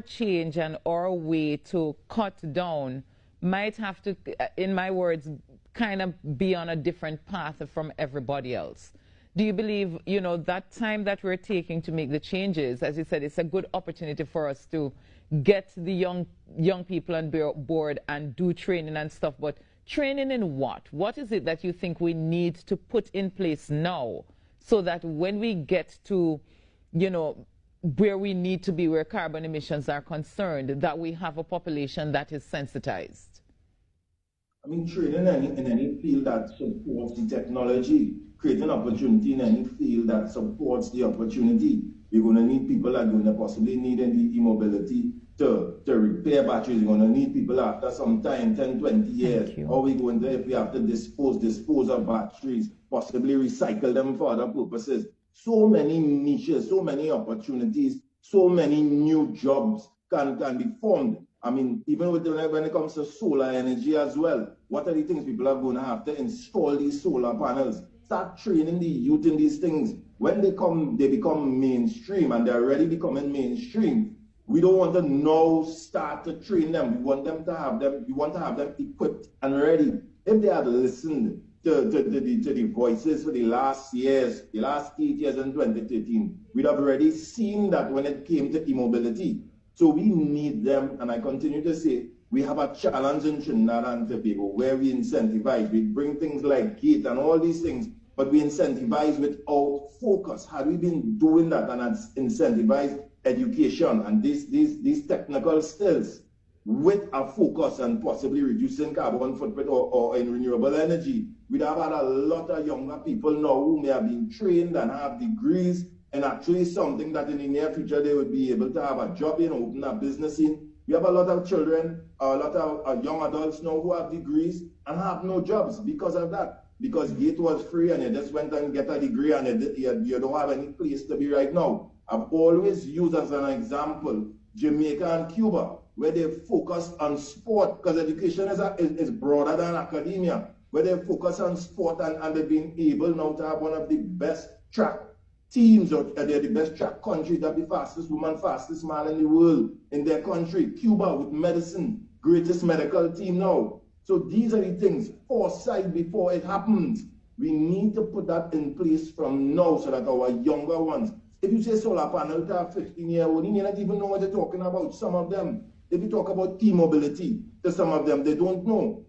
change and our way to cut down might have to, in my words, kind of be on a different path from everybody else. Do you believe, that time that we're taking to make the changes, as you said, it's a good opportunity for us to get the young people on board and do training and stuff, but training in what? What is it that you think we need to put in place now so that when we get to, where we need to be, where carbon emissions are concerned, that we have a population that is sensitized? I mean, training in any field that supports the technology, creating opportunity in any field that supports the opportunity. You're going to need people that are going to possibly need the e-mobility to repair batteries. You're going to need people after some time, 10, 20 years. How are we going to, if we have to dispose of batteries, possibly recycle them for other purposes? So many niches, so many opportunities, so many new jobs can be formed. I mean, even when it comes to solar energy as well, what are the things people are going to have to install these solar panels? Start training the youth in these things. When they become mainstream, and they're already becoming mainstream. We don't want to now start to train them. We want to have them equipped and ready. If they had listened to the voices for the last 8 years in 2013, we'd have already seen that when it came to e-mobility. So we need them, and I continue to say, we have a challenge in Trinidad and Tobago where we incentivize. We bring things like GATE and all these things, but we incentivize without focus. Had we been doing that and had incentivized education and these technical skills with a focus and possibly reducing carbon footprint or in renewable energy, we'd have had a lot of younger people now who may have been trained and have degrees, and actually something that in the near future they would be able to have a job in, open a business in. We have a lot of children, a lot of young adults now who have degrees and have no jobs because of that. Because GATE was free and you just went and get a degree and you don't have any place to be right now. I've always used as an example Jamaica and Cuba, where they focus on sport, because education is broader than academia, where they focus on sport and they've been able now to have one of the best track teams, or they're the best track country, they're the fastest woman, fastest man in the world in their country. Cuba with medicine, greatest medical team now. So these are the things, foresight before it happens. We need to put that in place from now so that our younger ones, if you say solar panel to a 15-year-old, you may not even know what they're talking about, some of them. If you talk about e-mobility to some of them, they don't know.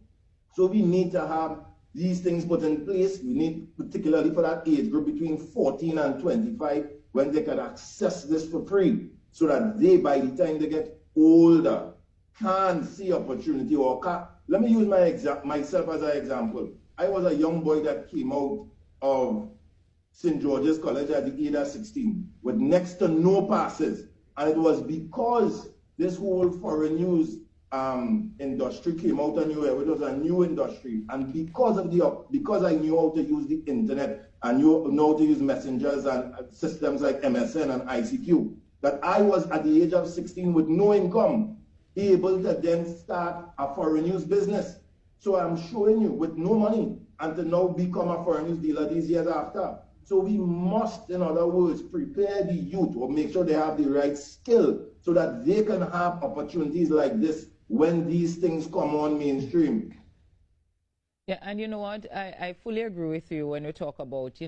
So we need to have these things put in place. We need, particularly for that age group between 14 and 25, when they can access this for free, so that they, by the time they get older, can see opportunity or can. Let me use myself as an example. I was a young boy that came out of St. George's College at the age of 16 with next to no passes. And it was because this whole foreign news industry came out and knew it was a new industry, and because I knew how to use the internet and knew how to use messengers and systems like MSN and ICQ, that I was at the age of 16 with no income, able to then start a foreign news business. So I'm showing you, with no money, and to now become a foreign news dealer these years after. So we must, in other words, prepare the youth or make sure they have the right skill so that they can have opportunities like this when these things come on mainstream. Yeah, and you know what? I fully agree with you when you talk about,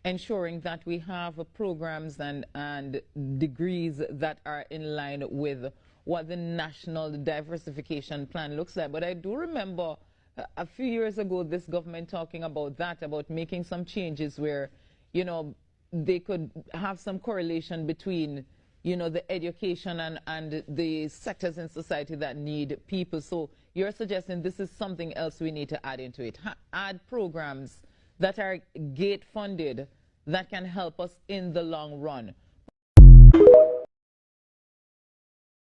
ensuring that we have programs and degrees that are in line with what the National Diversification Plan looks like. But I do remember a few years ago, this government talking about that, about making some changes where, they could have some correlation between, the education and the sectors in society that need people. So you're suggesting this is something else we need to add into it. Add programs that are GATE funded that can help us in the long run.